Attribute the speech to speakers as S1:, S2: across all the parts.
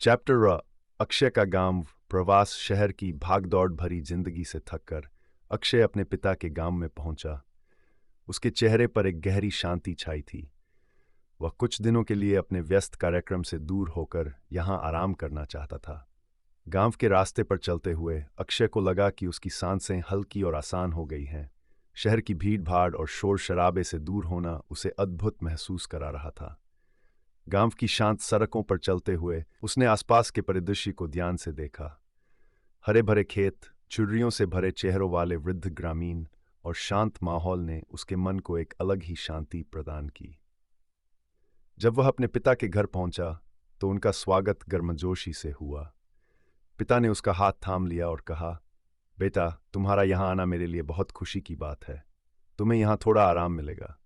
S1: Chapter Akshay का गांव प्रवास। शहर की भागदौड़ भरी जिंदगी से थककर अक्षय अपने पिता के गांव में पहुंचा। उसके चेहरे पर एक गहरी शांति छाई थी। वह कुछ दिनों के लिए अपने व्यस्त कार्यक्रम से दूर होकर यहां आराम करना चाहता था। गांव के रास्ते पर चलते हुए अक्षय को लगा कि उसकी सांसें हल्की और आसान हो गई हैं। शहर की भीड़ भाड़ और शोर शराबे से दूर होना उसे अद्भुत महसूस करा रहा था। गांव की शांत सड़कों पर चलते हुए उसने आसपास के परिदृश्य को ध्यान से देखा। हरे भरे खेत, चिड़ियों से भरे चेहरों वाले वृद्ध ग्रामीण और शांत माहौल ने उसके मन को एक अलग ही शांति प्रदान की। जब वह अपने पिता के घर पहुंचा तो उनका स्वागत गर्मजोशी से हुआ। पिता ने उसका हाथ थाम लिया और कहा, बेटा, तुम्हारा यहाँ आना मेरे लिए बहुत खुशी की बात है। तुम्हें यहाँ थोड़ा आराम मिलेगा।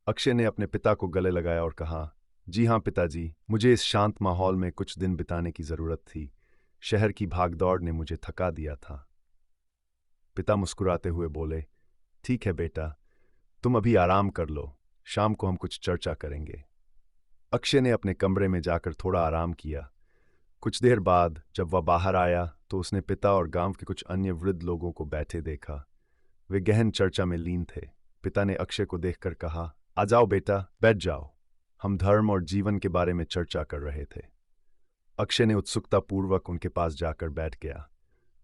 S1: अक्षय ने अपने पिता को गले लगाया और कहा, जी हाँ पिताजी, मुझे इस शांत माहौल में कुछ दिन बिताने की जरूरत थी। शहर की भागदौड़ ने मुझे थका दिया था। पिता मुस्कुराते हुए बोले, ठीक है बेटा, तुम अभी आराम कर लो, शाम को हम कुछ चर्चा करेंगे। अक्षय ने अपने कमरे में जाकर थोड़ा आराम किया। कुछ देर बाद जब वह बाहर आया तो उसने पिता और गांव के कुछ अन्य वृद्ध लोगों को बैठे देखा। वे गहन चर्चा में लीन थे। पिता ने अक्षय को देखकर कहा, आ जाओ बेटा, बैठ जाओ। हम धर्म और जीवन के बारे में चर्चा कर रहे थे। अक्षय ने उत्सुकतापूर्वक उनके पास जाकर बैठ गया।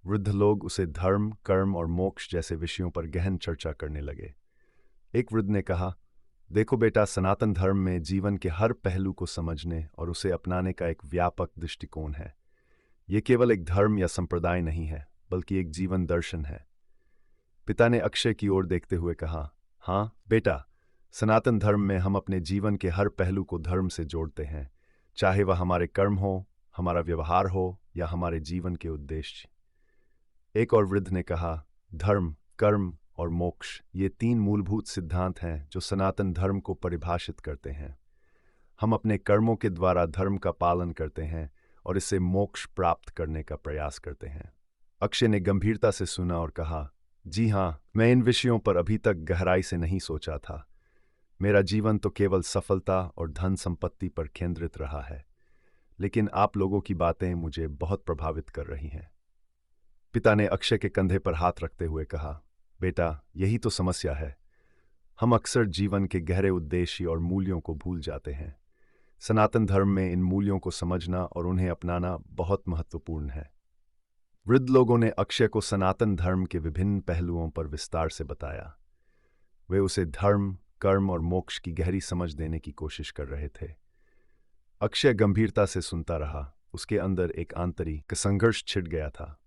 S1: वृद्ध लोग उसे धर्म, कर्म और मोक्ष जैसे विषयों पर गहन चर्चा करने लगे। एक वृद्ध ने कहा, देखो बेटा, सनातन धर्म में जीवन के हर पहलू को समझने और उसे अपनाने का एक व्यापक दृष्टिकोण है। ये केवल एक धर्म या संप्रदाय नहीं है, बल्कि एक जीवन दर्शन है। पिता ने अक्षय की ओर देखते हुए कहा, हाँ बेटा, सनातन धर्म में हम अपने जीवन के हर पहलू को धर्म से जोड़ते हैं, चाहे वह हमारे कर्म हो, हमारा व्यवहार हो या हमारे जीवन के उद्देश्य। एक और वृद्ध ने कहा, धर्म, कर्म और मोक्ष ये तीन मूलभूत सिद्धांत हैं जो सनातन धर्म को परिभाषित करते हैं। हम अपने कर्मों के द्वारा धर्म का पालन करते हैं और इससे मोक्ष प्राप्त करने का प्रयास करते हैं। अक्षय ने गंभीरता से सुना और कहा, जी हाँ, मैं इन विषयों पर अभी तक गहराई से नहीं सोचा था। मेरा जीवन तो केवल सफलता और धन संपत्ति पर केंद्रित रहा है, लेकिन आप लोगों की बातें मुझे बहुत प्रभावित कर रही हैं। पिता ने अक्षय के कंधे पर हाथ रखते हुए कहा, बेटा, यही तो समस्या है। हम अक्सर जीवन के गहरे उद्देश्य और मूल्यों को भूल जाते हैं। सनातन धर्म में इन मूल्यों को समझना और उन्हें अपनाना बहुत महत्वपूर्ण है। वृद्ध लोगों ने अक्षय को सनातन धर्म के विभिन्न पहलुओं पर विस्तार से बताया। वे उसे धर्म, कर्म और मोक्ष की गहरी समझ देने की कोशिश कर रहे थे। अक्षय गंभीरता से सुनता रहा। उसके अंदर एक आंतरिक संघर्ष छिड़ गया था।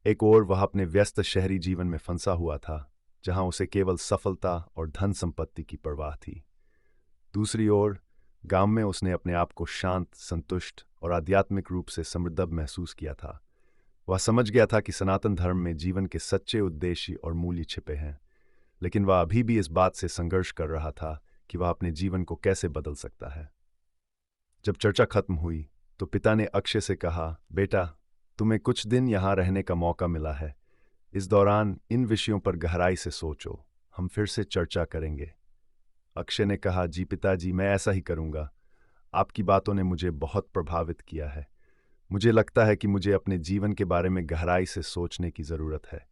S1: एक ओर वह अपने व्यस्त शहरी जीवन में फंसा हुआ था, जहां उसे केवल सफलता और धन संपत्ति की परवाह थी। दूसरी ओर गांव में उसने अपने आप को शांत, संतुष्ट और आध्यात्मिक रूप से समृद्ध महसूस किया था। वह समझ गया था कि सनातन धर्म में जीवन के सच्चे उद्देश्य और मूल्य छिपे हैं, लेकिन वह अभी भी इस बात से संघर्ष कर रहा था कि वह अपने जीवन को कैसे बदल सकता है। जब चर्चा खत्म हुई तो पिता ने अक्षय से कहा, बेटा, तुम्हें कुछ दिन यहाँ रहने का मौका मिला है। इस दौरान इन विषयों पर गहराई से सोचो, हम फिर से चर्चा करेंगे। अक्षय ने कहा, जी पिताजी, मैं ऐसा ही करूँगा। आपकी बातों ने मुझे बहुत प्रभावित किया है। मुझे लगता है कि मुझे अपने जीवन के बारे में गहराई से सोचने की ज़रूरत है।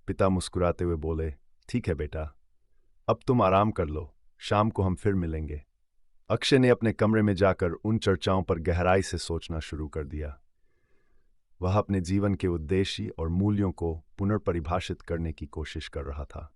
S1: पिता मुस्कुराते हुए बोले, ठीक है बेटा, अब तुम आराम कर लो, शाम को हम फिर मिलेंगे। अक्षय ने अपने कमरे में जाकर उन चर्चाओं पर गहराई से सोचना शुरू कर दिया। वह अपने जीवन के उद्देश्य और मूल्यों को पुनर्परिभाषित करने की कोशिश कर रहा था।